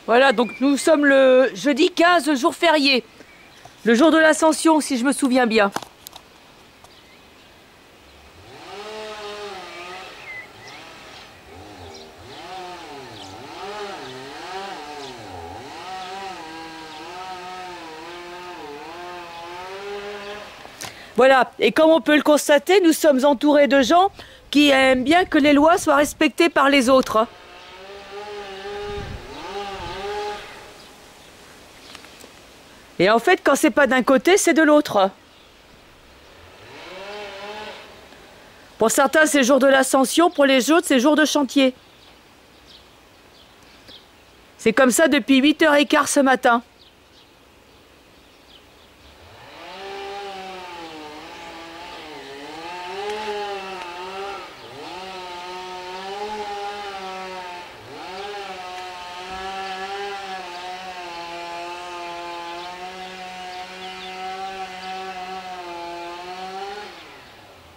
Voilà, donc nous sommes le jeudi 15, jour férié. Le jour de l'Ascension, si je me souviens bien. Voilà, et comme on peut le constater, nous sommes entourés de gens qui aiment bien que les lois soient respectées par les autres. Et en fait, quand c'est pas d'un côté, c'est de l'autre. Pour certains, c'est jour de l'Ascension, pour les autres, c'est jour de chantier. C'est comme ça depuis 8h15 ce matin.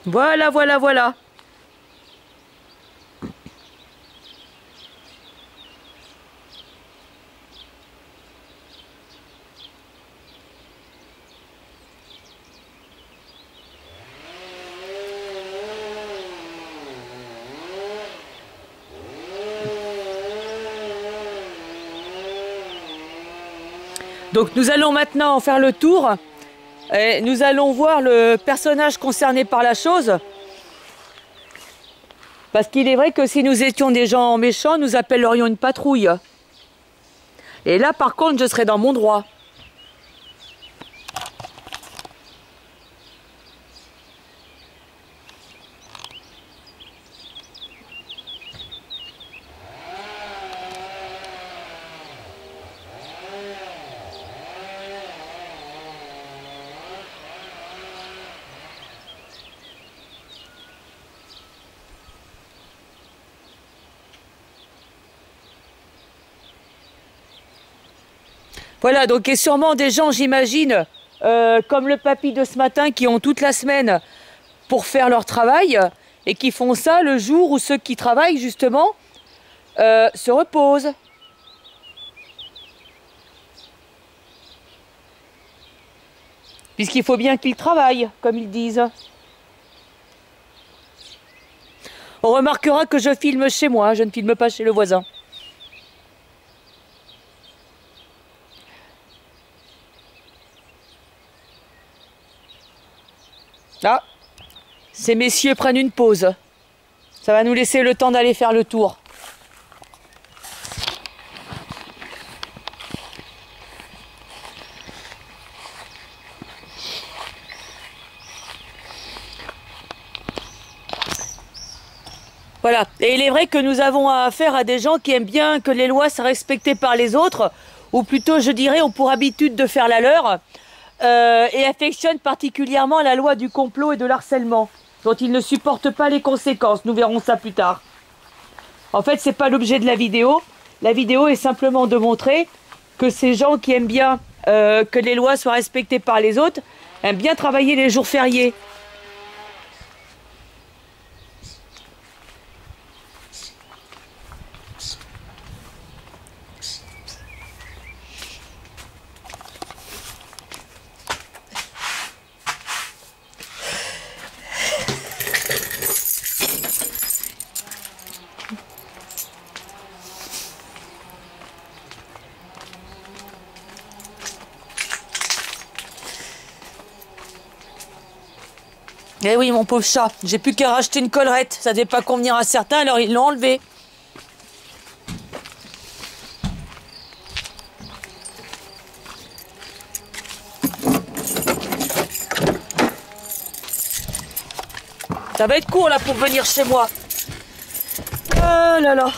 Voilà, voilà, voilà. Donc nous allons maintenant en faire le tour. Et nous allons voir le personnage concerné par la chose. Parce qu'il est vrai que si nous étions des gens méchants, nous appellerions une patrouille. Et là, par contre, je serais dans mon droit. Voilà, donc il y a sûrement des gens, j'imagine, comme le papy de ce matin, qui ont toute la semaine pour faire leur travail et qui font ça le jour où ceux qui travaillent, justement, se reposent. Puisqu'il faut bien qu'ils travaillent, comme ils disent. On remarquera que je filme chez moi, je ne filme pas chez le voisin. Ah, ces messieurs prennent une pause. Ça va nous laisser le temps d'aller faire le tour. Voilà, et il est vrai que nous avons affaire à des gens qui aiment bien que les lois soient respectées par les autres, ou plutôt je dirais ont pour habitude de faire la leur, et affectionnent particulièrement la loi du complot et de l'harcèlement, dont ils ne supportent pas les conséquences. Nous verrons ça plus tard. En fait, c'est pas l'objet de la vidéo. La vidéo est simplement de montrer que ces gens qui aiment bien que les lois soient respectées par les autres aiment bien travailler les jours fériés. Eh oui, mon pauvre chat, j'ai plus qu'à racheter une collerette. Ça devait pas convenir à certains, alors ils l'ont enlevé. Ça va être court là pour venir chez moi. Oh là là.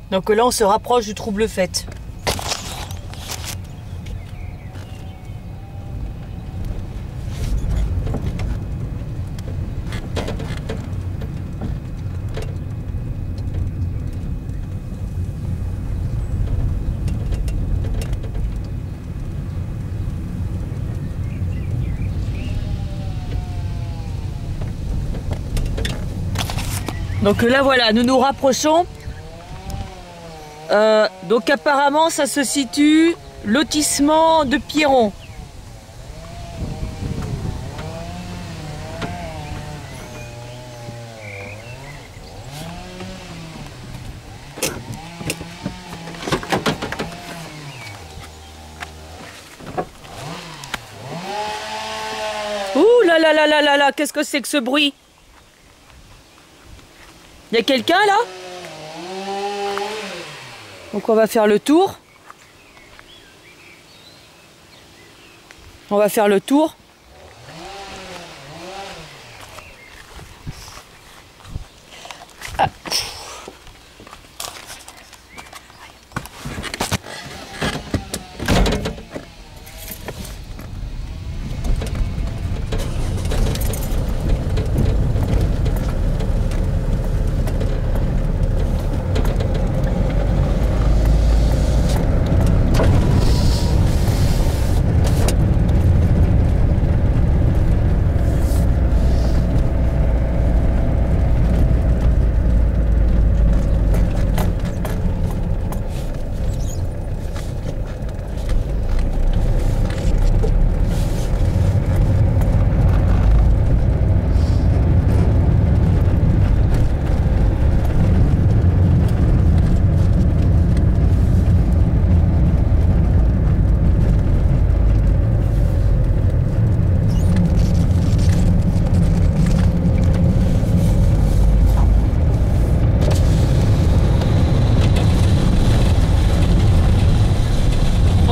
Donc là, on se rapproche du trouble fête. Donc là, voilà, nous nous rapprochons. Donc apparemment, ça se situe lotissement de Pierron. Ouh là là là là là là, qu'est-ce que c'est que ce bruit? Il y a quelqu'un là? Donc on va faire le tour. On va faire le tour. Ah.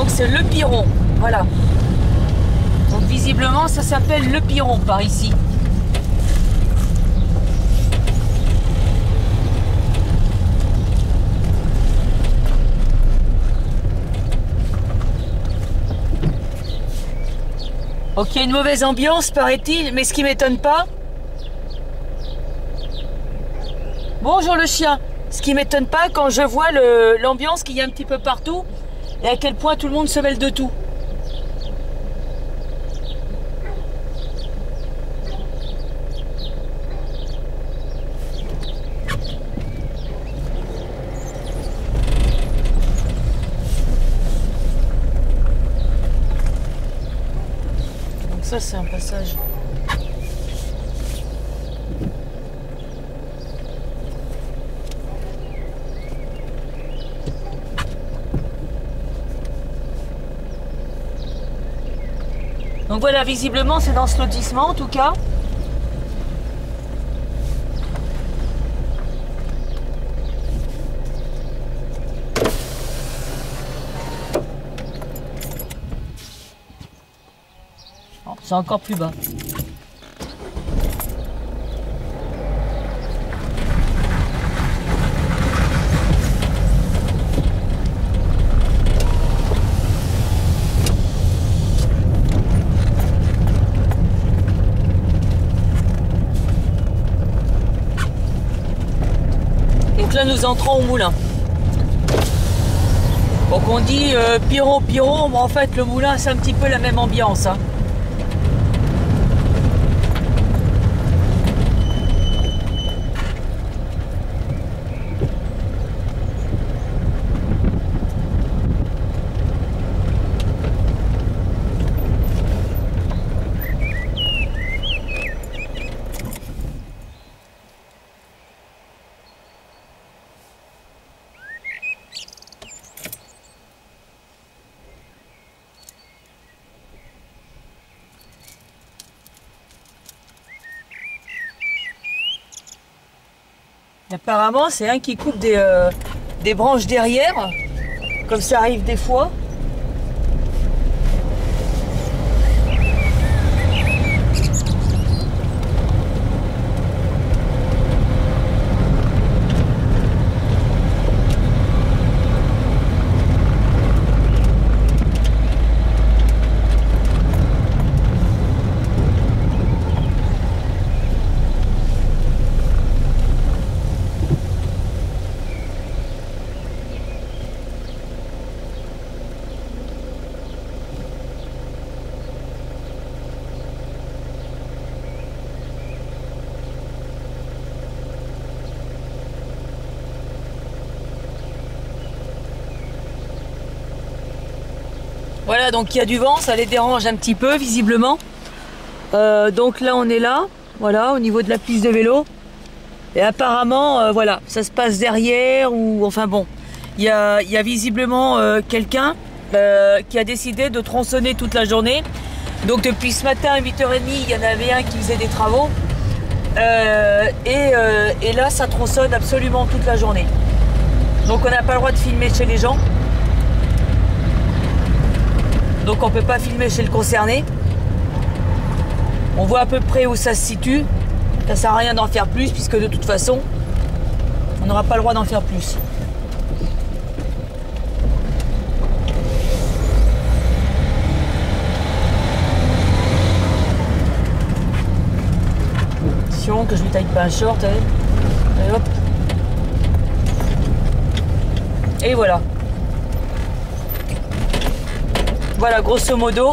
C'est le Piron, voilà. Donc visiblement ça s'appelle le Piron par ici. Ok, une mauvaise ambiance paraît-il, mais ce qui m'étonne pas. Bonjour le chien. Ce qui m'étonne pas quand je vois l'ambiance qu'il y a un petit peu partout. Et à quel point tout le monde se mêle de tout. Donc ça c'est un passage. Donc voilà, visiblement c'est dans ce lotissement en tout cas. C'est encore plus bas. Là nous entrons au moulin. Donc on dit Piron, Piron, mais en fait le moulin c'est un petit peu la même ambiance. Hein. Apparemment, c'est un qui coupe des branches derrière, comme ça arrive des fois. Voilà, donc il y a du vent, ça les dérange un petit peu visiblement. Donc là on est là, voilà, au niveau de la piste de vélo. Et apparemment, voilà, ça se passe derrière ou enfin bon, il y a visiblement quelqu'un qui a décidé de tronçonner toute la journée. Donc depuis ce matin à 8h30, il y en avait un qui faisait des travaux. Et là, ça tronçonne absolument toute la journée. Donc on n'a pas le droit de filmer chez les gens. Donc on ne peut pas filmer chez le concerné. On voit à peu près où ça se situe. Ça sert à rien d'en faire plus puisque de toute façon, on n'aura pas le droit d'en faire plus. Attention que je lui taille pas un short. Allez, hop. Et voilà. Voilà, grosso modo,